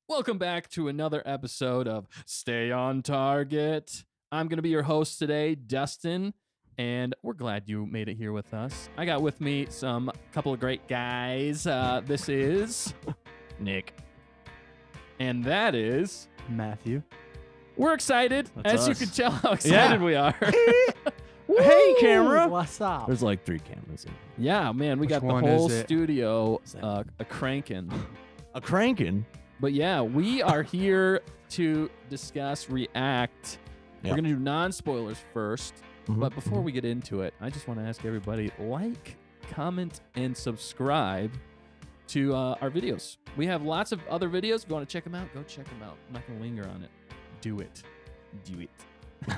Welcome back to another episode of Stay on Target. I'm going to be your host today, Dustin, and we're glad you made it here with us. I got with me some couple of great guys. This is Nick. And that is Matthew. We're excited. That's As you us. can tell how excited we are. Hey, camera. What's up? There's like 3 cameras in. Yeah, man, we Which got the one whole is it? studio What's that? a cranking. A cranking. But yeah, we are here to discuss, react. Yeah. We're going to do non-spoilers first. Mhm, But before mhm. we get into it, I just want to ask everybody, like, comment, and subscribe to our videos. We have lots of other videos. If you want to check them out, go check them out. I'm not going to linger on it. Do it. Do it.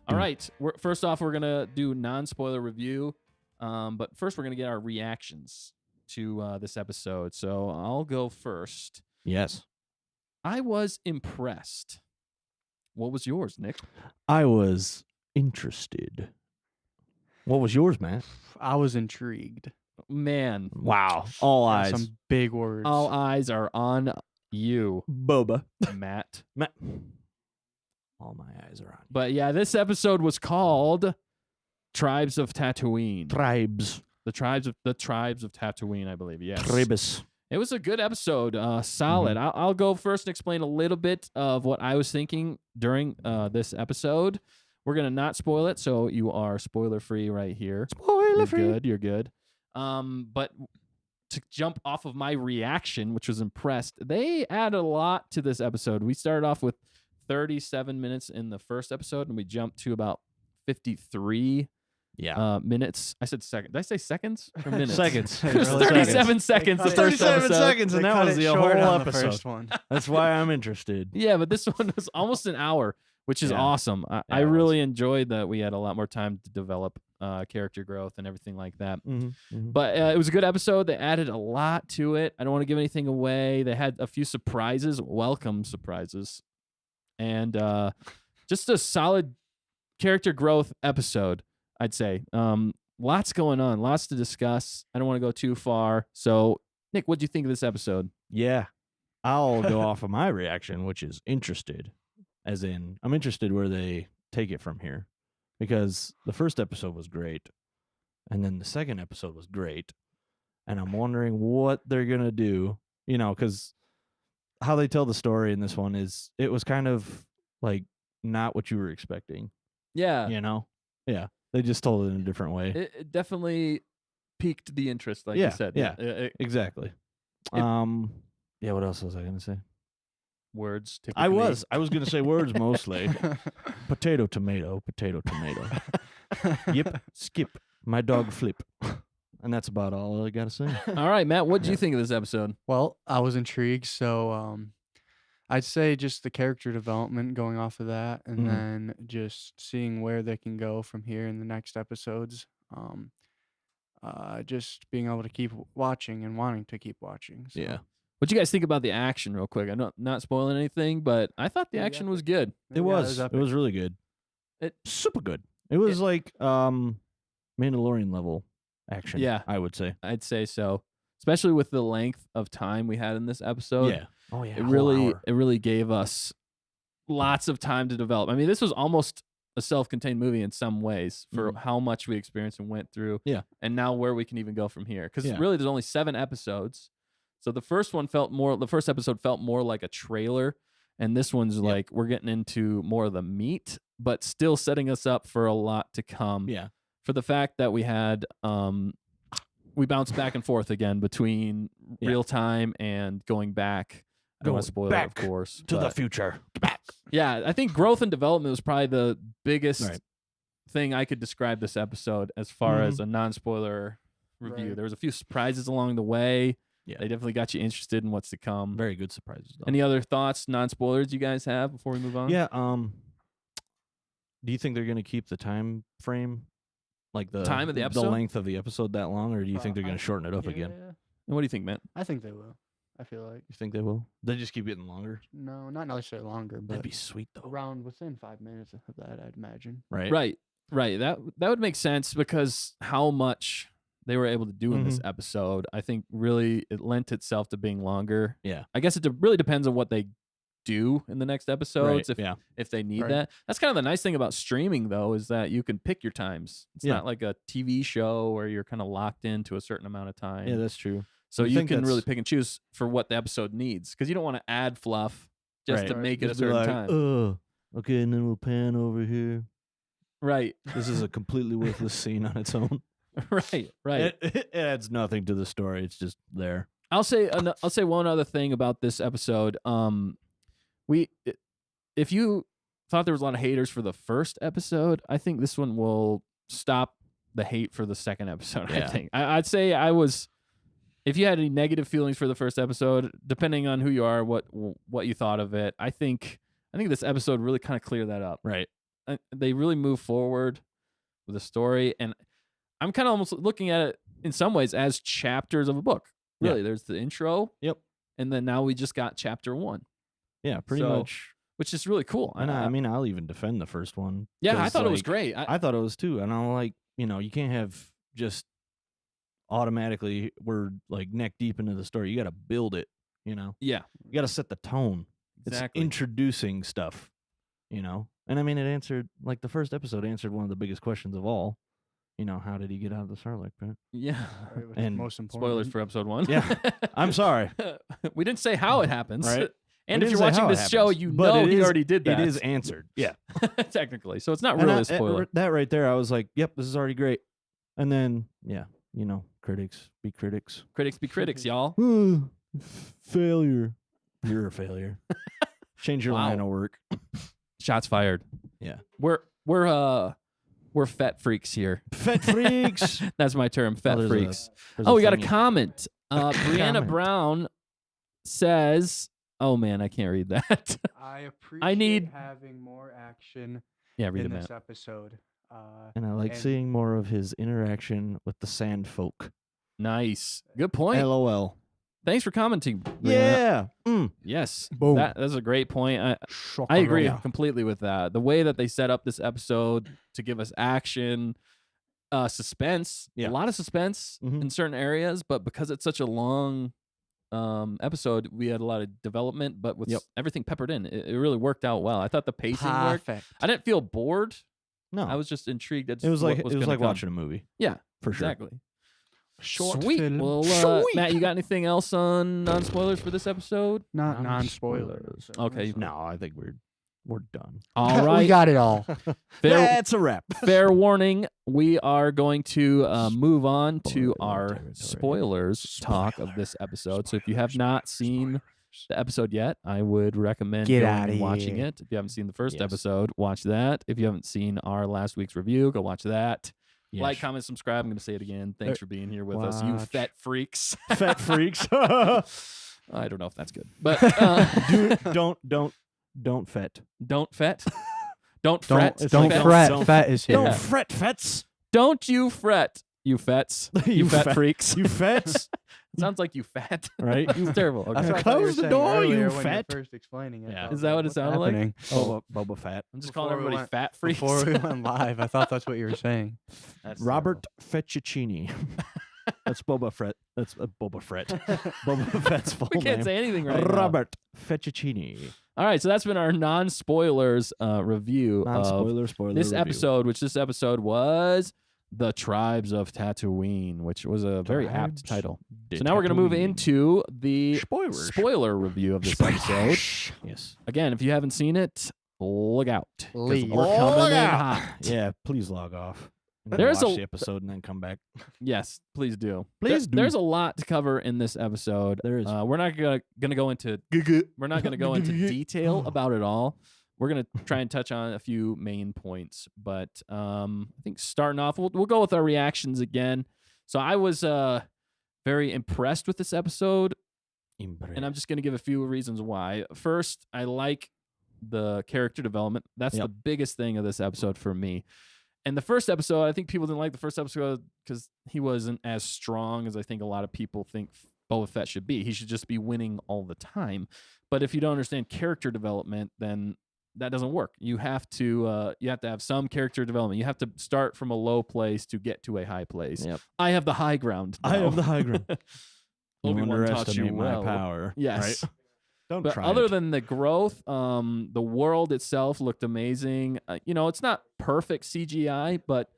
All right. First off, we're going to do non-spoiler review. But first, we're going to get our reactions to this episode. So I'll go first. Yes. I was impressed. What was yours, Nick? I was interested. What was yours, Matt? I was intrigued. Man, Wow. All eyes. Some big words. all eyes are on you, Boba. Matt. Matt. All my eyes are on you. But yeah, this episode was called Tribes of Tatooine. Tribes. The tribes of Tatooine, I believe. Yes. Tribes. It was a good episode. Solid. I'll go first and explain a little bit of what I was thinking during this episode. We're gonna not spoil it, so you are spoiler free right here. Spoiler free. You're good. But to jump off of my reaction, which was impressed, they add a lot to this episode. We started off with 37 minutes in the first episode, and we jumped to about 53 minutes. I said second. Did I say seconds or minutes? Seconds. It was Really 37 seconds. The They cut it- first 37 episode. seconds, and They that cut was it the whole short on the episode. first one. That's why I'm interested. Yeah, but this one was almost an hour, which is Yeah. awesome. I Yeah, it was. really enjoyed that we had a lot more time to develop character growth and everything like that. Mm-hmm. But it was a good episode. They added a lot to it. I don't want to give anything away. They had a few surprises, welcome surprises, and just a solid character growth episode, I'd say. Lots going on, lots to discuss. I don't want to go too far. So, Nick, what do you think of this episode? Yeah. I'll go off of my reaction, which is interested. As in, I'm interested where they take it from here. Because the first episode was great. And then the second episode was great. And I'm wondering what they're going to do. You know, because how they tell the story in this one is, it was kind of like not what you were expecting. Yeah, You know? Yeah. They just told it in a different way. it definitely piqued the interest, like Yeah, you said. yeah. It- Exactly. Yeah, what else was I going to say? Words. I typically. was going to say words mostly. Potato, tomato, potato, tomato. Yip, skip, my dog flip. And that's about all I got to say. All right, Matt, what did you Yeah. think of this episode? Well, I was intrigued, so I'd say just the character development going off of that, and Mhm. then just seeing where they can go from here in the next episodes. Just being able to keep watching and wanting to keep watching. So. Yeah. What do you guys think about the action, real quick? I'm not spoiling anything, but I thought the Yeah, action yeah. was good. It was. It was really good. It- Super good. It was like Mandalorian level action. Yeah. I would say. I'd say so, especially with the length of time we had in this episode. Yeah. Oh yeah. It really gave us lots of time to develop. I mean, this was almost a self-contained movie in some ways for how much we experienced and went through. Yeah. And now where we can even go from here. Because Yeah. really there's only 7 episodes. So the first episode felt more like a trailer. And this one's like we're getting into more of the meat, but still setting us up for a lot to come. Yeah. For the fact that we had we bounced back and forth again between Yeah. real time and going back. I don't want to spoil it, of back course. To the but future. Back. yeah, I think growth and development was probably the biggest Right. thing I could describe this episode as far as a non-spoiler review. Right. There was a few surprises along the way. Yeah. They definitely got you interested in what's to come. Very good surprises. Though. Any other thoughts, non-spoilers you guys have before we move on? Yeah. Do you think they're going to keep the time frame, like the Time of the episode? the length of the episode that long, or do you think they're I- going to shorten it up Yeah. again? And what do you think, Matt? I think they will. I feel like You think they will? They just keep getting longer. no, not necessarily longer, but That'd be sweet though, around within 5 minutes of that, I'd imagine. right? Right. That would make sense because how much they were able to do in this episode, I think really it lent itself to being longer. Yeah. I guess it really depends on what they do in the next episodes if they need that. That's kind of the nice thing about streaming though, is that you can pick your times. It's not like a TV show where you're kind of locked into a certain amount of time. Yeah, that's true. So you can really pick and choose for what the episode needs, because you don't want to add fluff just to make it a certain time. Okay, and then we'll pan over here. Right. This is a completely worthless scene on its own. Right. It adds nothing to the story. It's just there. I'll say one other thing about this episode. If you thought there was a lot of haters for the first episode, I think this one will stop the hate for the second episode. Yeah. I think I'd say if you had any negative feelings for the first episode, depending on who you are, what you thought of it, I think this episode really kind of cleared that up. Right. They really move forward with the story, and I'm kind of almost looking at it in some ways as chapters of a book. Really, there's the intro. Yep. And then now we just got chapter 1. Yeah, pretty much. Which is really cool. And I mean, I'll even defend the first one. Yeah, I thought it was great. I thought it was too. And I'm like, you can't have just automatically we're like neck deep into the story. You got to build it, Yeah. You got to set the tone. Exactly. It's introducing stuff, And I mean, it answered, like the first episode answered one of the biggest questions of all. How did he get out of the Sarlacc pit? Yeah. And most important. Spoilers for episode 1. Yeah. I'm sorry. We didn't say how it happens. Right. And if you're watching this show, he already did that. It is answered. Yeah. Technically. So it's not really a spoiler. That right there, I was like, yep, this is already great. And then, critics be critics. Critics be critics, y'all. Failure. You're a failure. Change your line of work. Shots fired. Yeah. We're Fett freaks here. Fett freaks. That's my term, Fett freaks. We We got a comment. Brianna Brown says, oh man, I can't read that. I appreciate having more action read in it, this man. episode. And I like seeing more of his interaction with the sand folk. Nice. Good point. LOL. Thanks for commenting, Brianna. Yeah. Yes. Boom. That's a great point. I agree completely with that. The way that they set up this episode to give us action, suspense, a lot of suspense in certain areas, but because it's such a long episode, we had a lot of development, but with everything peppered in, it really worked out well. I thought the pacing worked. I didn't feel bored. No. I was just intrigued. It was like watching a movie. Yeah, for sure. Exactly. Short Sweet. film. Well, Sweet. Matt, you got anything else on non-spoilers for this episode? Not non-spoilers. Okay. No, I think we're done. All right. We got it all. That's a wrap. Fair warning, we are going to move on to our spoilers talk of this episode. So if you have not seen the episode yet, I would recommend Get going outta and watching here. it. If you haven't seen the first episode, watch that. If you haven't seen our last week's review, go watch that. Yes. Like, comment, subscribe. I'm going to say it again. Thanks for being here with us, you Watch. Fett freaks. Fett freaks. I don't know if that's good, but don't fet. don't Fett. Don't fret. Don't Fett. fret. Fett is here. Don't fret, Fets. Don't you fret, you Fets. You Fett freaks. You Fets. It sounds like you fat. Right? It's terrible. Okay. That's what I thought you were Close the saying door, earlier you when fat. were first explaining it. Yeah. I was Is that like, what it what's sounded like? happening? Boba Fett. I'm just calling Before we everybody went- fat freaks. Before we went live, I thought that's what you were saying. That's Robert Fettuccini. That's Boba Fett. That's Boba Fett. Boba Fett's full we can't name. say anything right now. Robert Fettuccini. All right, so that's been our non-spoilers review of Spoiler this review. episode, which this episode was The Tribes of Tatooine, which was a very apt Tribes title. de So now we're going to move Tatooine. into the Spoilers. spoiler review of this episode. Yes. Again, if you haven't seen it, look out. 'cause Leave. We're coming in hot. Yeah, please log off. And then There's watch a- the episode and then come back. Yes, please do. Please do. There's a lot to cover in this episode. There is. We're not gonna go into detail about it all. We're gonna try and touch on a few main points, but I think starting off, we'll go with our reactions again. So I was very impressed with this episode, and I'm just gonna give a few reasons why. First, I like the character development. That's the biggest thing of this episode for me. And the first episode, I think people didn't like the first episode because he wasn't as strong as I think a lot of people think Boba Fett should be. He should just be winning all the time. But if you don't understand character development, then that doesn't work. You have to have some character development. You have to start from a low place to get to a high place. Yep. I have the high ground. I now. have the high ground. You Obi-Wan taught you underestimate my well. power. Yes. Right? Don't But try other it. than the growth, the world itself looked amazing. It's not perfect CGI, but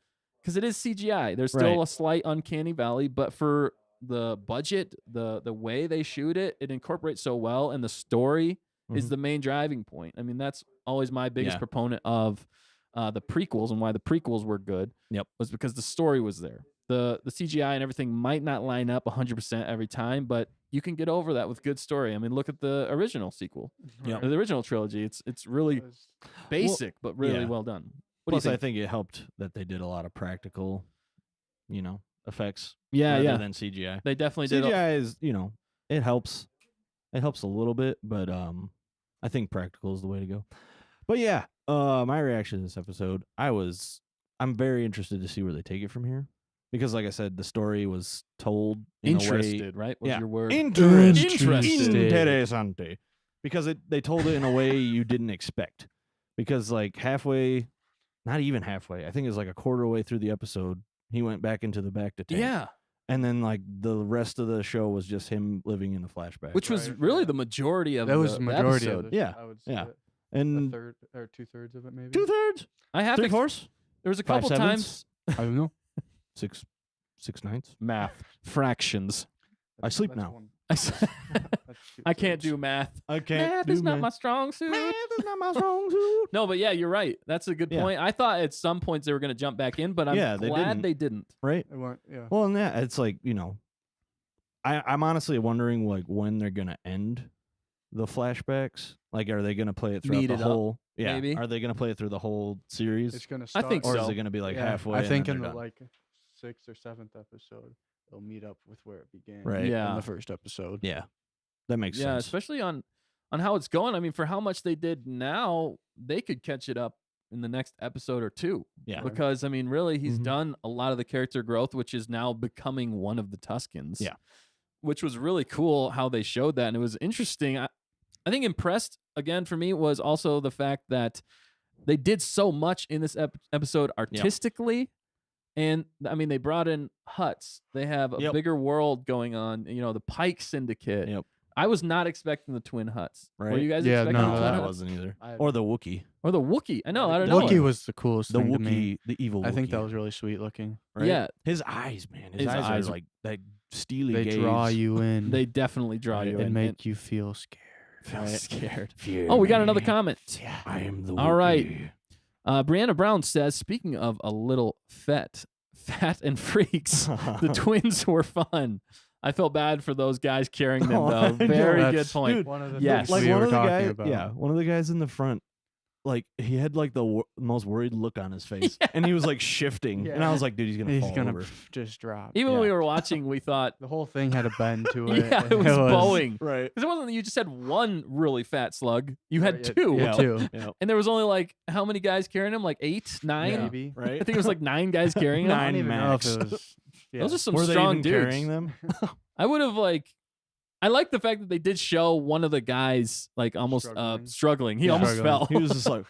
because it is CGI, there's still Right. a slight uncanny valley. But for the budget, the way they shoot it, it incorporates so well, and the story is Mhm. the main driving point. I mean, that's always my biggest Yeah. proponent of the prequels, and why the prequels were good. Yep. Was because the story was there. The CGI and everything might not line up 100% every time, but you can get over that with good story. I mean, look at the original sequel, Yep. the original trilogy. It's really It was- basic, but really yeah. well done. What Plus, do you I think? think it helped that they did a lot of practical, effects Yeah, rather yeah. than CGI. They definitely did. CGI is, it helps. It helps a little bit, but I think practical is the way to go. But yeah, my reaction to this episode, I'm very interested to see where they take it from here, because, like I said, the story was told in Interested, right? Was Yeah. your word? Interested. Interested. Interessante. Because they told it in a way you didn't expect. Because like halfway, not even halfway, I think it was like a quarter way through the episode, he went back into the back to tank. Yeah, And then like the rest of the show was just him living in a flashback. which was Right, really yeah. the majority of That was the majority episode. of it. Yeah, I would say yeah. that. A and third or 2/3 of it, maybe. 2/3, I have to. 3/4, There was a 5/7, couple times. I don't know. 6/9. Math, fractions. I sleep That's now. one- I s- that's I can't 2/3. do math. I can't Math do is not math. my strong suit. Math is not my strong suit. No, but yeah, you're right. That's a good Yeah. point. I thought at some points they were going to jump back in, but I'm Yeah, they glad didn't. they didn't. Right? It went- yeah. Well, and that it's like, I'm honestly wondering like when they're gonna end the flashbacks. Like, are they gonna play it throughout Speed the it up, whole? Yeah. maybe? Are they gonna play it through the whole series, It's gonna I start. think or so. is it gonna be like yeah, halfway? I and think then in they're the done? 6th or 7th episode, it'll meet up with where it began. Right. Yeah. In the first episode. Yeah, that makes Yeah, sense. especially on how it's going. I mean, for how much they did now, they could catch it up in the next episode or two. Yeah. Because I mean, really, he's Mhm. done a lot of the character growth, which is now becoming one of the Tuskens. Yeah. Which was really cool how they showed that, and it was interesting. I think impressed again for me was also the fact that they did so much in this episode artistically. And I mean, they brought in huts. They have a Yep. bigger world going on. The Pike Syndicate. Yep. I was not expecting the twin huts. Were Right. you guys Yeah, expecting no, the twin I huts? wasn't either. I- Or the Wookiee. Or the Wookiee? I know. I don't The know. Wookiee was the coolest The thing to me. Wookiee, the evil Wookiee. I think that was really sweet looking. right? Yeah. His eyes, man. His His eyes eyes are are- like that steely They gaze. draw you in. They definitely draw Right. you and in. make you feel scared. feel Right. scared. Fear Oh, we got another me. comment. Yeah. I am the Wookiee. All right. Brianna Brown says, speaking of a little fat and freaks, the twins were fun. I felt bad for those guys carrying them, Oh, though. I know. Very good That's point. Dude, One of the Yes. things Like we one were of the talking guys, about. yeah, one of the guys in the front, like he had like the most worried look on his face, and he was like shifting, and I Yeah. was like, dude, he's gonna He's fall gonna over. just drop. Even when we Yeah. were watching, we thought, The whole thing had a bend to it. yeah, it was bowing. Right. Because it wasn't that you just had one really fat slug. You had Right, two. Yeah, two. Yeah. And there was only like, how many guys carrying him? Like 8, 9? Yeah. Maybe. Right. I think it was like 9 guys carrying him. I don't Nine even max. know if it was. Yeah. Those are some Were they strong even dudes. carrying them? I would have I like the fact that they did show one of the guys like almost struggling. He Yeah. almost fell. He was just like,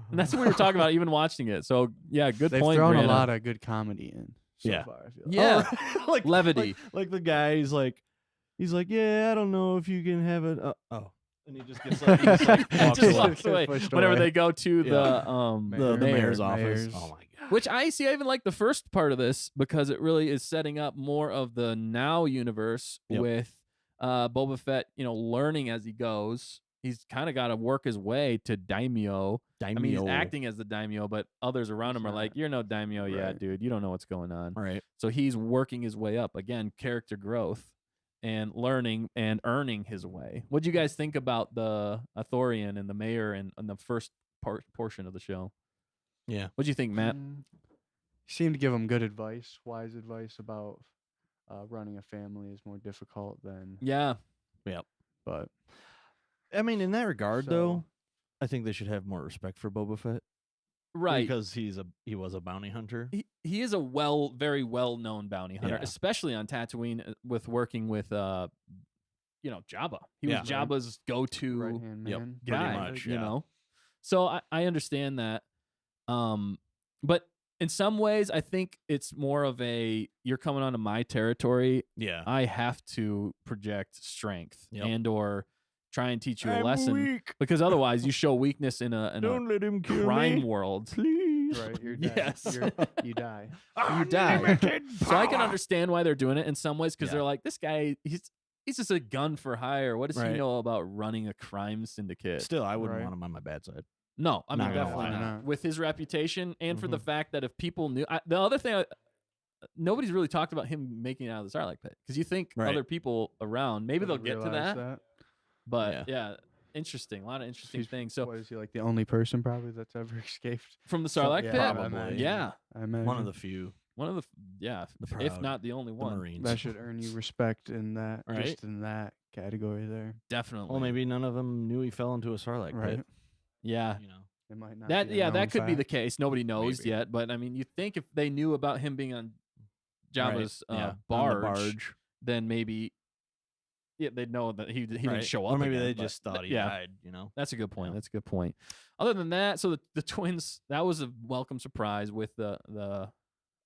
And that's what we were talking about even watching it. So yeah, good They've point. thrown Brianna. a lot of good comedy in so Yeah. far. I feel. Yeah. oh, like Levity. Like the guy, he's like, yeah, I don't know if you can have it. Oh, and he just gets like, he just, like, He walks just away. walks away. Pushed Whenever away. they go to the the mayor. mayor's office. Mayor's. Oh my god. Which I even like the first part of this because it really is setting up more of the now universe Yep. with Boba Fett, learning as he goes. He's kind of got to work his way to daimyo. I mean, he's acting as the daimyo, but others around him He's are like, not. "You're no daimyo yet, Right. dude. You don't know what's going on." Right. So he's working his way up again, character growth and learning and earning his way. What do you guys think about the Ithorian and the mayor and the first portion of the show? Yeah. What do you think, Matt? He seemed to give him good advice, wise advice about running a family is more difficult than. Yeah. But I mean, in that regard, So- though, I think they should have more respect for Boba Fett, Right. Because he was a bounty hunter. He is a very well known bounty hunter, Yeah. especially on Tatooine with working with Jabba. He Yeah. was Jabba's go-to right hand Yep. man. guy, Pretty much, you yeah. know. So I understand that. But in some ways, I think it's more of a you're coming onto my territory. Yeah. I have to project strength Yep. and or try and teach you a I'm lesson weak. because otherwise you show weakness in a Don't let him kill crime me, world. please. Right, you're dead. Yes. You die. You die. Unlimited So I can power. understand why they're doing it in some ways because Yeah. they're like, this guy, he's just a gun for hire. What does he Right. know about running a crime syndicate? Still, I wouldn't Right. want him on my bad side. No, I mean Not gonna definitely lie. not. Not. With his reputation and for the Mhm. fact that if people knew, the other thing, nobody's really talked about him making it out of the Sarlacc pit because you think Right. other people around, maybe they'll Doesn't get to realize that, but yeah, interesting, a lot of interesting He's- things. So what is he, like the only person probably that's ever escaped? from the So- Sarlacc yeah, pit, I Probably. imagine. yeah, I imagine. One of the few. one of the The if proud, not the only the one, Marines. That should earn you respect in that, Right. just in that category there. definitely. Well, maybe none of them knew he fell into a Sarlacc Right. pit. yeah. You know. It might not. That be a known that could be the fact. case. Nobody knows Maybe. yet, but I mean, you think if they knew about him being on Jabba's Right. Yeah. On the barge, barge. then maybe they'd know that he didn't Right. show up. Or maybe again, they but just thought he yeah. died. You know. That's a good point. Yeah. That's a good point. Other than that, so the twins, that was a welcome surprise with the.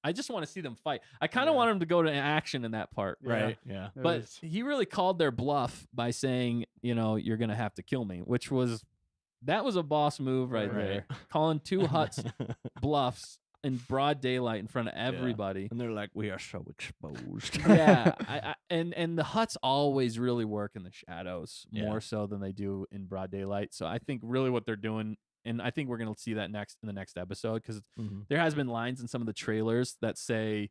I just want to see them fight. I kind of Yeah. want them to go to action in that part, Yeah. right? Yeah. It But was- he really called their bluff by saying, you're gonna have to kill me, which was that was a boss move right Right. there. Calling two huts bluffs in broad daylight in front of everybody. And they're like, we are so exposed. Yeah, and the huts always really work in the shadows Yeah. more so than they do in broad daylight. So I think really what they're doing, and I think we're gonna see that in the next episode because Mhm. there has been lines in some of the trailers that say,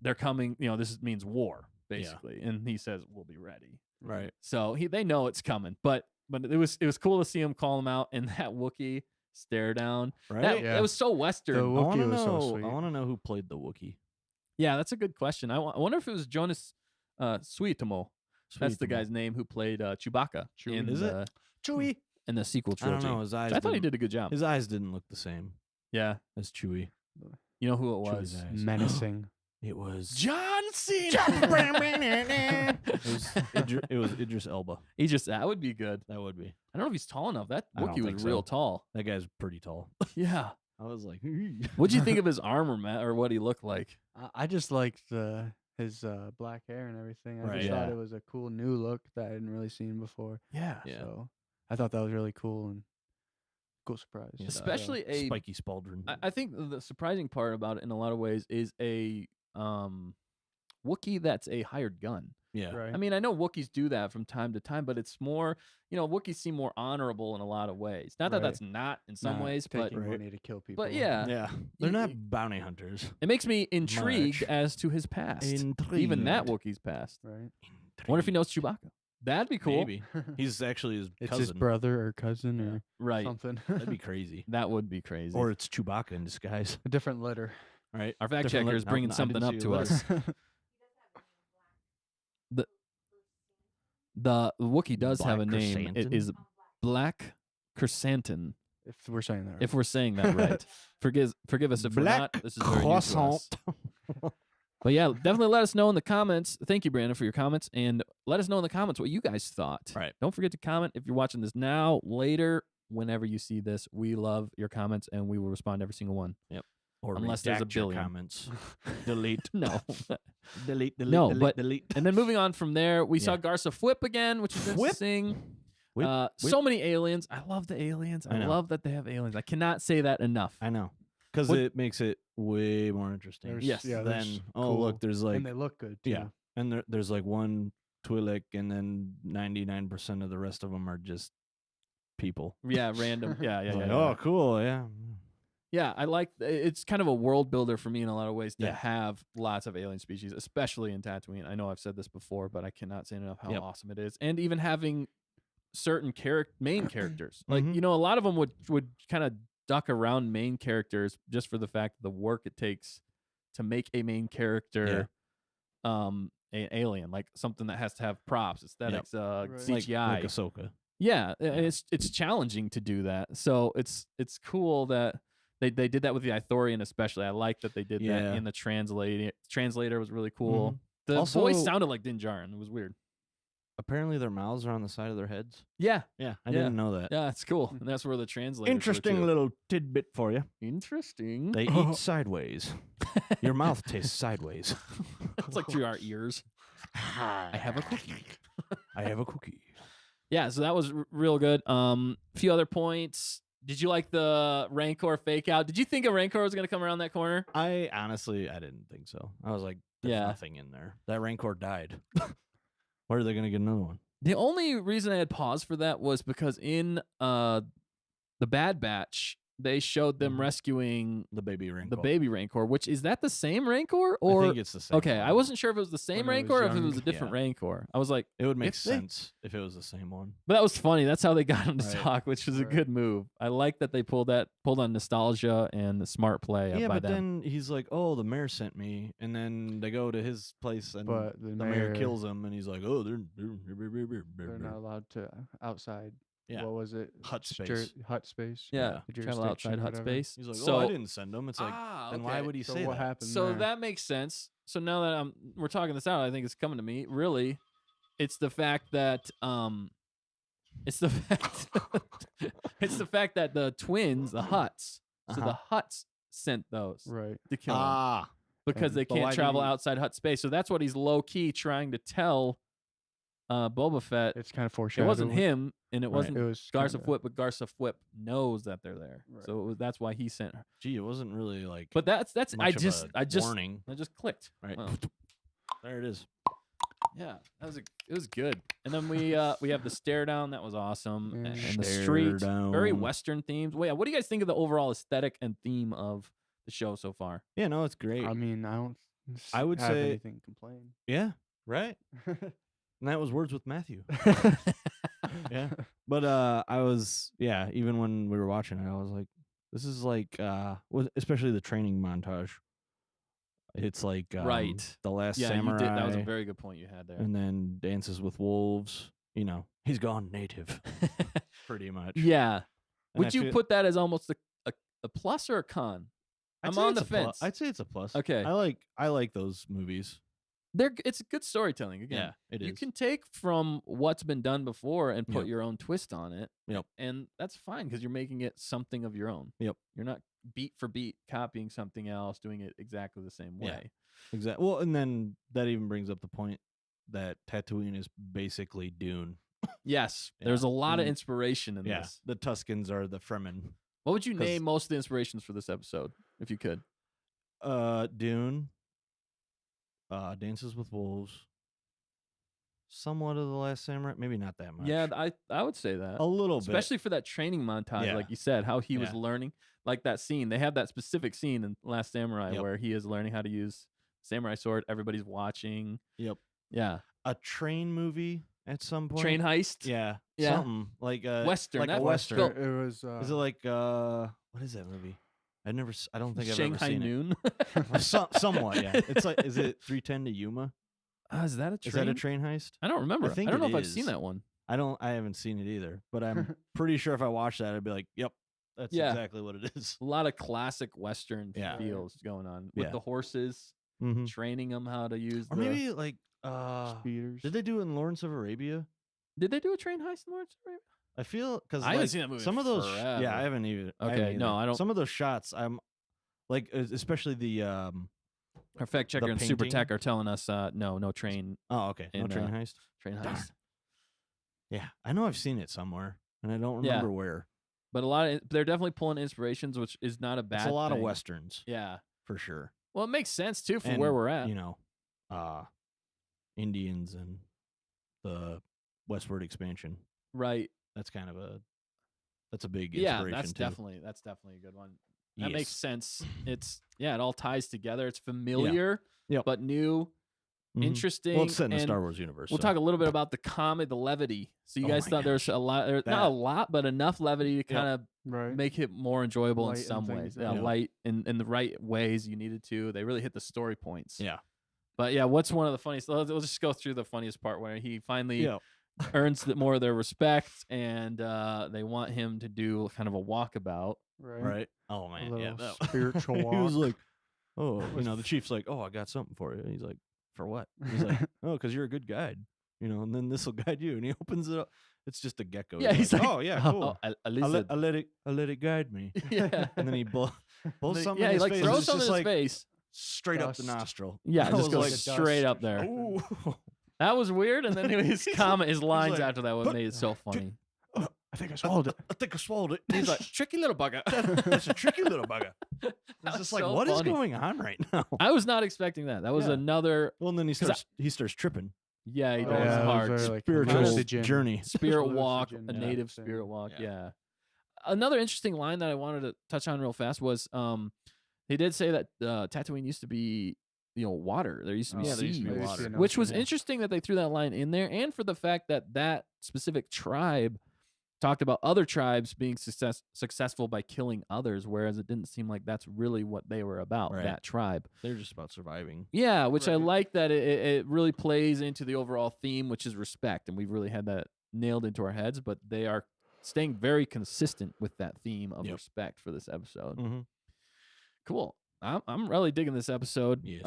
they're coming. This means war basically, and he says we'll be ready. Right. So they know it's coming, but it was cool to see him call him out and that Wookiee stare down. Right. Yeah. It was so Western. The I want to Wookiee was so know. sweet. I want to know who played the Wookiee. Yeah, that's a good question. I wonder if it was Jonas Suetamo. That's the Sweet. guy's name who played Chewbacca Chewie. in Is it? the Chewie. in the sequel I don't trilogy. know. His eyes. I thought he didn't- did a good job. His eyes didn't look the same Yeah, as Chewie. you know who it Chewie's was? eyes. menacing. It was. John Cena. It was Idris Elba. That would be good. That would be. I don't know if he's tall enough. That I don't Wookiee think was real so. tall. That guy's pretty tall. Yeah. I was like, What'd you think of his armor, Matt, or what he looked like? I just liked his black hair and everything. I Right. just thought Yeah. it was a cool new look that I hadn't really seen before. Yeah. Yeah. So I thought that was really cool and cool surprise. Yeah. Especially a spiky Spaldron. I think the surprising part about it in a lot of ways is a Wookiee that's a hired gun. yeah. Right. I mean, I know Wookiees do that from time to time, but it's more, Wookiees seem more honorable in a lot of ways. Not that Right. that's not in some Not ways, but taking money to kill people. yeah, Yeah. They're not y- bounty hunters. it makes me intrigued Much. as to his past. Even that Intrigued. Wookiee's past. Right. Wonder if he knows Chewbacca. That'd be cool. Maybe. He's actually his It's cousin. his brother or cousin Yeah. or Right. something. That'd be crazy. That would be crazy. Or it's Chewbacca in disguise. a different letter. Right. Our fact Different checker is no, bringing no, I something didn't up see to a us. letter. The Wookiee does have a Black name. It chrysanthemum? is Black Chrysanthemum. if we're saying that right. If we're saying that right. Forgive us if we're not. This is very new to us. But yeah, definitely let us know in the comments. Thank you, Brandon, for your comments. And let us know in the comments what you guys thought. Right. Don't forget to comment if you're watching this now, later, whenever you see this. We love your comments and we will respond to every single one. Or Unless there's a redact your billion. comments. Delete. No. Delete. No, delete, but- delete. And then moving on from there, we saw Yeah. Garza Whip again, which is Whip. interesting. Whip, So many aliens. I love the aliens. I I know. love that they have aliens. I cannot say that enough. I know. Because What- it makes it way more interesting. There's- Yes. Yeah. Then, there's oh, look, cool- there's like, and they look good too. yeah. and there's like one Twi'lek, and then 99% of the rest of them are just people. Yeah, random. Yeah, yeah, It's yeah. like, yeah. oh, cool. Yeah. Yeah, I like it's kind of a world builder for me in a lot of ways to Yeah. have lots of alien species, especially in Tatooine. I know I've said this before, but I cannot say enough how Yep. awesome it is. And even having certain main characters. Like, Mhm. a lot of them would kind of duck around main characters just for the fact of the work it takes to make a main character an alien, like something that has to have props, aesthetics, Right. CGI. Like Ahsoka. Yeah, and it's challenging to do that. So it's cool that they did that with the Ithorian, especially. I like that they did Yeah. that in the translator was really cool. Mhm. The Also- voice sounded like Din Djarin. It was weird. apparently their mouths are on the side of their heads. Yeah, Yeah, I Yeah. didn't know that. yeah, it's cool. And that's where the translators were, Interesting too. little tidbit for you. Interesting. They eat sideways. Your mouth tastes sideways. It's like through our ears. I have a cookie. I have a cookie. Yeah, so that was real good. A few other points. Did you like the Rancor fake out? Did you think a Rancor was going to come around that corner? I honestly, I didn't think so. I was like, there's Yeah. nothing in there. That Rancor died. Where are they going to get another one? The only reason I had pause for that was because in the Bad Batch, they showed them Mhm. rescuing The baby Rancor. the baby Rancor, which is that the same Rancor? Or I think it's the same. okay, one. I wasn't sure if it was the same When it was Rancor or if it young, was a different yeah. Rancor. I was like, It would make if they- sense if it was the same one. but that was funny. That's how they got him to Right. talk, which was a Right. good move. I like that they pulled on nostalgia and the smart play Yeah, by but them. then he's like, "Oh, the mayor sent me," and then they go to his place, and But the the mayor mayor- kills him, and he's like, "Oh, they're They're not allowed to outside. Yeah. What was it? Hut Jur- space." hut space. Yeah, The travel jurisdiction outside or hut whatever. space. He's like, so, "Oh, I didn't send him." It's like, then why okay. would he So say what that? happened? So there? that makes sense. So now that we're talking this out, I think it's coming to me. Really, it's the fact that it's the fact it's the fact that the twins, the Huts, so the Huts sent those Right. to kill him Ah, because they but why can't did travel he- outside Hut space. So that's what he's low key trying to tell Boba Fett. It's kind of It foreshadowed. wasn't him, and it Right. wasn't It was Garsa kinda- Fwip, but Garsa Fwip knows that they're there. Right. So that's why he sent her. gee, it wasn't really like. But that's much I of just a warning, I just clicked. right? Wow. There it is. Yeah, it was good. And then we have the stare down. That was awesome. Yeah. And the Stare street, very down. Western themes. Well, yeah, what do you guys think of the overall aesthetic and theme of the show so far? Yeah, no, it's great. I mean, I don't. I would have say- anything to complain. Yeah, right. And that was Words with Matthew. Yeah. But I was, yeah, even when we were watching it, I was like, this is like especially the training montage. It's like Right. The Last Yeah, Samurai, you did. That was a very good point you had there. and then Dances with Wolves. You know, he's gone native, pretty much. yeah. And Would I you feel- put that as almost a plus or a con? I'd I'm say on it's the a plus. fence. I'd say it's a plus. Okay. I like those movies. It's good storytelling. Again, Yeah, it is. you can take from what's been done before and put Yep. your own twist on it. Yep. And that's fine because you're making it something of your own. Yep. You're not beat for beat copying something else, doing it exactly the same Yeah. way. Exactly. Well, and then that even brings up the point that Tatooine is basically Dune. Yes. There's a Yeah. lot of And- inspiration in Yeah, this. the Tuscans are the Fremen. What would you 'Cause- name most of the inspirations for this episode, if you could? Dune, Dances with Wolves, somewhat of The Last Samurai, maybe not that much. Yeah, I would say that. a little Especially for that training montage, Yeah. like you said, how he was Yeah. learning. Like that scene. They have that specific scene in Last Samurai Yep. where he is learning how to use samurai sword. Everybody's watching. bit. Yep. Yeah. A train movie at some point. Train heist. Yeah. Yeah. Something like Western, like that a was western. Phil- It was. Is it like what is that movie? I don't think I've Shanghai ever seen Noon. it. Somewhat, yeah. It's like, is it 310 to Yuma? Is that a train? Is that a train heist? I don't remember. I, think don't know it if I've seen is. that one. I haven't seen it either, but I'm pretty sure if I watched that, I'd be like, yep, that's Yeah. exactly what it is. A lot of classic Western Yeah. feels going on with Yeah. the horses, Mm-hmm. training them how to use Or the. maybe like, Speeders. did they do it in Lawrence of Arabia? Did they do a train heist in Lawrence of Arabia? I feel because I haven't seen that movie Some in of those, forever. yeah, I haven't either. Okay, no, I don't- Some of those shots, I'm like, especially the Our fact checker The and Super painting? Tech are telling us no train oh, okay, no And, train heist. heist. Darn. Yeah, I know I've seen it somewhere, and I don't Yeah. remember where. But they're definitely pulling inspirations, which is not a bad. It's a lot of thing. westerns Yeah. for sure. Well, it makes sense too for And, where we're at. You know, Indians and the westward expansion. Right. That's kind of a big Yeah, inspiration that's too. definitely a good one. That makes Yes. sense. It all ties together. It's familiar, Yep. but new, Mhm. interesting. Well, it's set in the and Star Wars universe. We'll so- talk a little bit about the comedy, the levity. So you Oh guys my thought there's a lot, not That- a lot, but enough levity to kind of Right. make it more enjoyable Light in and some things ways. like Yeah, that. light in the right ways you needed to. They really hit the story points. Yeah. But yeah, what's one of the funniest? We'll just go through the funniest part where he finally Yeah. earns more of their respect, and they want him to do kind of a walkabout. Right. Right. Oh A man. little Yeah. that- spiritual he was walk. like, oh, the chief's like, oh, I got something for you. And he's like, for what? He's like, oh, because you're a good guide. you know, and then this will guide you. And he opens it up. It's just a gecko. Yeah, he's like, oh yeah, cool. a I lizard. let it guide me. Yeah. And then he pulls something Yeah, in he his like face. throws It's something just in his like face. straight up the Dust. nostril. Yeah, I it just was goes like, straight up there. Ooh. That was weird. And then his comment, his lines like, after that, what "But- made it so funny. I think I swallowed it. I think I swallowed it. He's like, tricky little bugger. That's a tricky little bugger. That It's was just like, so what is funny. going on right now? I was not expecting that. That was Yeah. another. Well, and then he 'Cause starts tripping. Yeah, he Oh, does yeah, it was hard. very, like, Spiritual hallucinogen. journey. Spirit walk, hallucinogen, a yeah, native same. spirit walk. Yeah. Yeah. Another interesting line that I wanted to touch on real fast was he did say that Tatooine used to be, water. There used to be Yeah, there used to be seas, water. which was Yeah. interesting that they threw that line in there, and for the fact that that specific tribe talked about other tribes being successful by killing others, whereas it didn't seem like that's really what they were about, Right. that tribe. They're just about surviving. Yeah, which I Right. like that it really plays into the overall theme, which is respect. And we've really had that nailed into our heads, but they are staying very consistent with that theme of Yep. respect for this episode. Mm-hmm. Cool. I'm really digging this episode. Yes.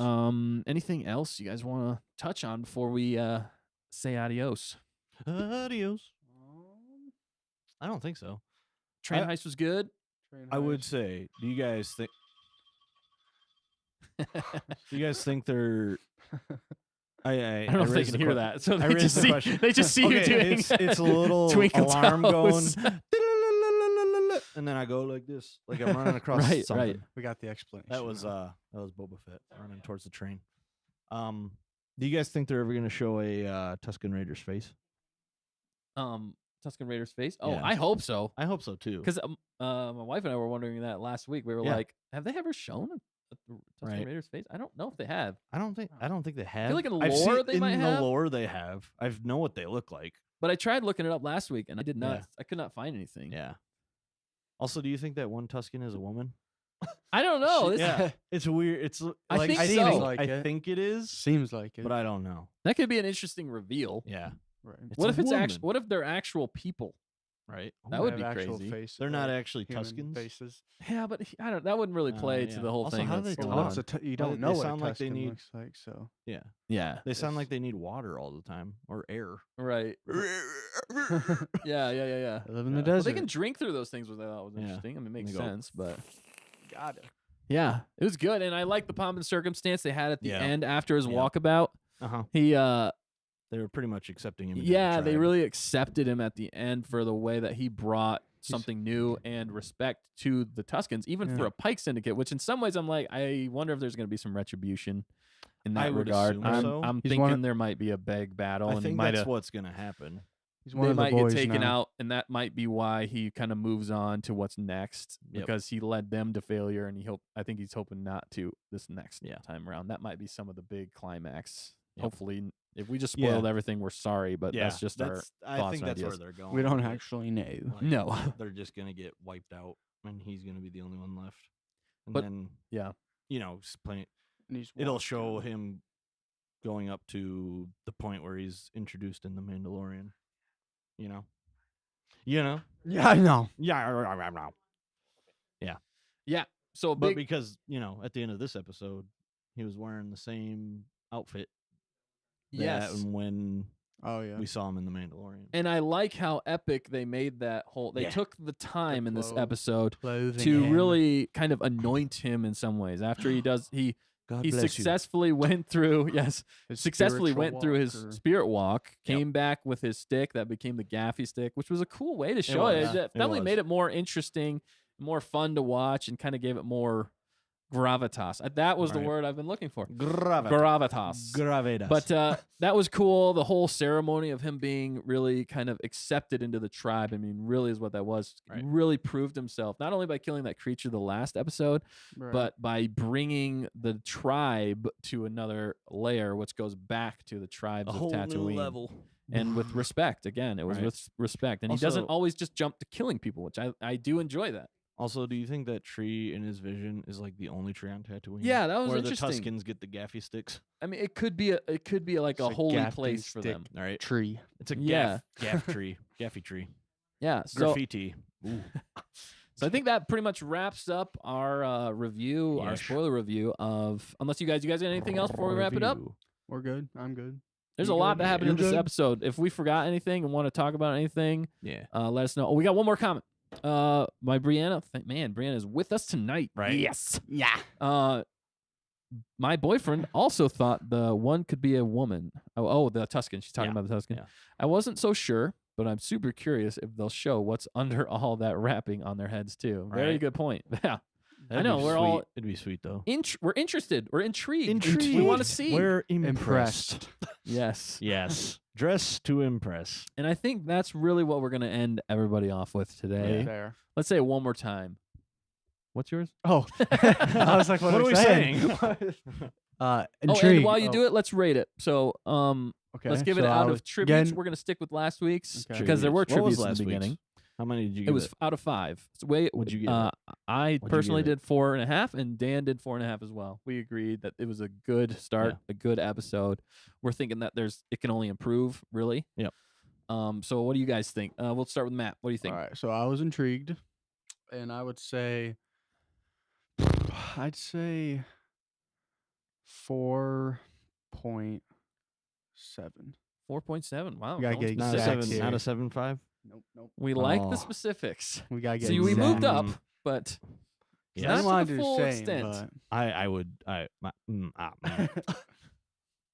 Anything else you guys want to touch on before we say adios? Adios. I don't think so. Train I- heist was good. I would say, do you guys think? Do you guys think they're? I I don't know if they raised can the hear que- that. So I they raised just the see question. they just see you Okay, doing it's a little twinkle alarm toes. going, and then I go like this, like I'm running across Right, something. right. We got the explanation. That was now. Boba Fett running towards the train. Do you guys think they're ever going to show a Tusken Raider's face? Tusken Raider's face. Oh, Yeah. I hope so. I hope so too. Because my wife and I were wondering that last week. We were Yeah. like, have they ever shown a Tusken Right. Raider's face? I don't know if they have. I don't think they have. feel like in I've lore seen- they might in have. the lore they have. I know what they look like. But I tried looking it up last week and I did not. Yeah. I could not find anything. Yeah. Also, do you think that one Tusken is a woman? I don't know. This, Yeah. It's weird. It's I like think I so. think, Like I it. think it is, Seems like it. but I don't know. That could be an interesting reveal. Yeah. right. What a if it's woman. actually? What if they're actual people? Right. That They would have be actual crazy. face- They're not actually human Tuskens. faces. Yeah, but I don't. That wouldn't really play to yeah. the whole Also, thing. how do that's they going talk? on. What's you Why don't they know what sound a like they Tusken need- looks like, so Yeah. Yeah. They sound It's- like they need water all the time or air. Right. Yeah. they live in the Well, desert. they can drink through those things, which I thought was Yeah. interesting. I mean, it makes They go, sense, but Got it. yeah, it was good, and I like the pomp and circumstance they had at the Yeah. end after his Yeah. walkabout. Uh-huh. He, They were pretty much accepting him. into the yeah, they tribe. really accepted him at the end for the way that he brought something new and respect to the Tuscans, even for Yeah. a Pike Syndicate. Which, in some ways, I'm like, I wonder if there's going to be some retribution in that I would regard. assume I'm, so. I'm He's thinking one of- there might be a big battle, I and he think might that's have. what's gonna happen. He's one They of the might get boys taken now. out, and that might be why he kind of moves on to what's next Yep. because he led them to failure, and I think he's hoping not to this next Yeah. time around. That might be some of the big climax. Yep. Hopefully, if we just Yeah. spoiled everything, we're sorry, but Yeah, that's just our I thoughts think and that's where ideas. they're going. We don't with it. actually know. Like, No. they're just gonna get wiped out, and he's gonna be the only one left. And But- then, yeah. And he's it'll walked show out. him going up to the point where he's introduced in the Mandalorian. You know. Yeah, I know. Yeah. Yeah. So But big, because at the end of this episode, he was wearing the same outfit. yes. That when Oh yeah. we saw him in the Mandalorian. And I like how epic they made that whole. They Yeah. took the time in this clothes. episode Clothing to him. really kind of anoint him in some ways. After he does, he God he bless you. successfully went through. Yes, His successfully spiritual went through his walk, or- spirit walk, Yep. came back with his stick that became the gaffy stick, which was a cool way to show it. was. It Yeah, it definitely was. made it more interesting, more fun to watch, and kind of gave it more gravitas. That was the Right. word I've been looking for. Gravitas. Gravitas. Gravitas. But that was cool. The whole ceremony of him being really kind of accepted into the tribe. I mean, really is what that was. He Right. really proved himself, not only by killing that creature the last episode, Right. but by bringing the tribe to another layer, which goes back to the tribes a of whole Tatooine. new level. And with respect. Again, it was Right. with respect. And he doesn't Also- always just jump to killing people, which I do enjoy that. Also, do you think that tree in his vision is like the only tree on Tatooine? Yeah, that was where interesting. the Tuskens get the gaffy sticks. I mean, it could be like a It's a holy gaffy place for stick. them. All right, tree. it's a Yeah. gaff tree, gaffy tree, Yeah. So graffiti. So I think that pretty much wraps up our review, our Yes. spoiler review of. Unless you guys got anything else before we wrap it up? Review. We're good. I'm good. There's You a lot good? that happened You in this good? episode. If we forgot anything and want to talk about anything, Yeah. let us know. Oh, we got one more comment. My Brianna. Man, Brianna is with us tonight. Right. Yes. Yeah. My boyfriend also thought the one could be a woman. Oh, the Tuscan. She's talking Yeah. about the Tuscan. Yeah. I wasn't so sure, but I'm super curious if they'll show what's under all that wrapping on their heads too. Very Right. good point. Yeah. That'd know, be we're sweet. all- It'd be sweet though. We're interested. We're intrigued. Intrigued. We want to see. We're Impressed. Yes. Yes. Dress to impress. And I think that's really what we're going to end everybody off with today. There. Let's say it one more time. What's yours? Oh, I was like, what What are are we we saying? saying? Oh, Intrigued. and while you do it, let's rate it. So, Okay, let's give it so out I of was- tributes. again- We're going to stick with last week's Okay. because there were What was tributes in last the week's? beginning. How many did you give It was out of 5. So What'd you give it? I you personally give it? did 4.5, and Dan did 4.5 as well. We agreed that it was a good start, Yeah. a good episode. We're thinking that it can only improve, really. Yep. So what do you guys think? We'll start with Matt. What do you think? All right, so I was intrigued, and I would say, I'd say 4.7. 4.7. Wow. We gotta going get Not a exact specific. seven. Not here. a 7.5. Nope. We like Oh. the specifics. We gotta get. See, we moved exact. up, but Yes. not I to wanted the to do full same, extent. I would.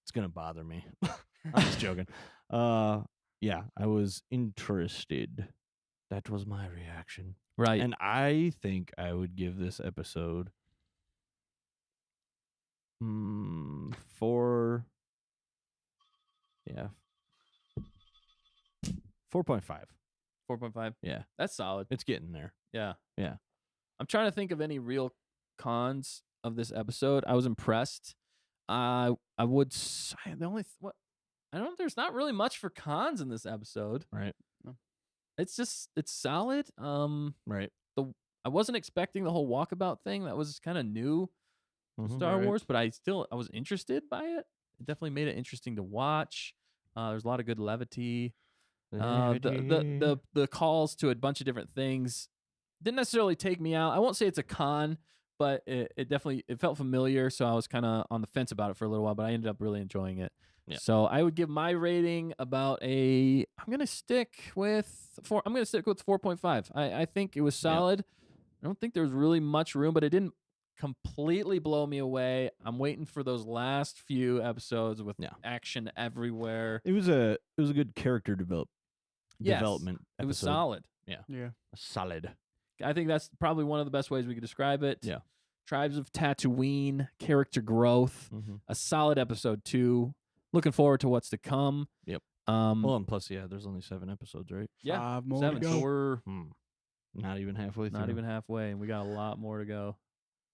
It's gonna bother me. I'm just joking. Yeah, I was interested. That was my reaction. right. And I think I would give this episode 4. Yeah. 4.5. 4.5. Yeah. That's solid. It's getting there. Yeah. Yeah. I'm trying to think of any real cons of this episode. I was impressed. I would say the only what I don't. There's not really much for cons in this episode. Right. It's solid. Right. I wasn't expecting the whole walkabout thing. That was kind of new to Mhm. Star Right. Wars, but I was interested by it. It definitely made it interesting to watch. There's a lot of good levity. The calls to a bunch of different things didn't necessarily take me out. I won't say it's a con, but it definitely felt familiar. So I was kind of on the fence about it for a little while, but I ended up really enjoying it. Yeah. So I would give my rating about I'm gonna stick with 4. I'm gonna stick with 4.5. I think it was solid. I don't think there was really much room, but it didn't completely blow me away. I'm waiting for those last few episodes with Yeah. action everywhere. It was a good character Yes, development. It was episode. solid. Yeah. Solid. I think that's probably one of the best ways we could describe it. Yeah. Tribes of Tatooine, character growth, a solid episode 2. Looking forward to what's to come. Yep. Um, Well, and plus, yeah, there's only 7 episodes, right? yeah, 5 more 7. to So go. we're Not even halfway through. not even halfway, and we got a lot more to go.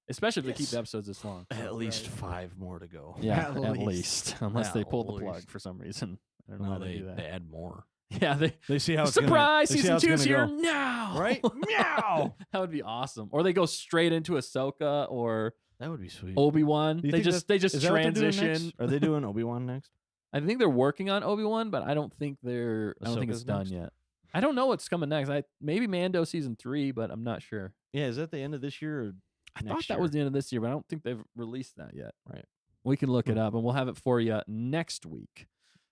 Especially if they keep Yes. the episodes this long. At least Right. 5 more to go. Yeah, At at least. least. Unless they At pull the plug least. for some reason. I don't know No, how they do they that. add more. Yeah, They see how it's surprise! Gonna, they see how Season it's 2's gonna here go. now. Right? Meow. That would be awesome. Or they go straight into Ahsoka or That would be sweet. Obi-Wan. Do you They think just Is that what they're doing transition. next? Are they doing Obi-Wan next? I think they're working on Obi-Wan, but I don't think it's Ahsoka's done next? yet. I don't know what's coming next. Maybe Mando season 3, but I'm not sure. Yeah, is that the end of this year or I next thought that year? was the end of this year, but I don't think they've released that yet. Right. We can look it up, and we'll have it for you next week.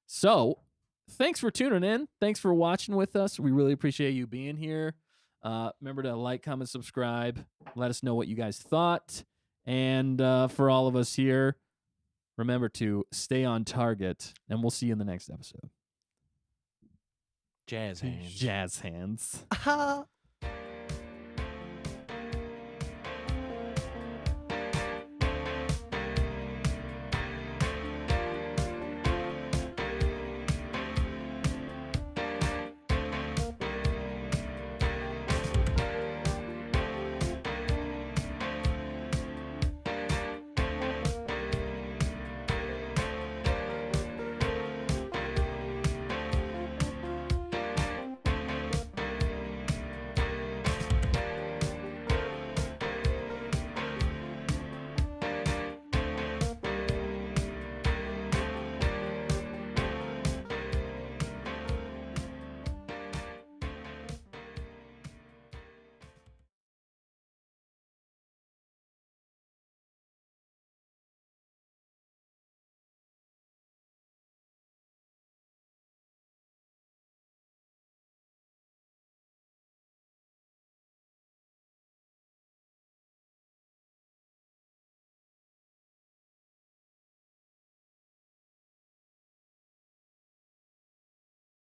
So, thanks for tuning in. Thanks for watching with us. We really appreciate you being here. Remember to like, comment, subscribe. Let us know what you guys thought. And for all of us here, remember to stay on target, and we'll see you in the next episode. Jazz hands. Jazz hands. Ha!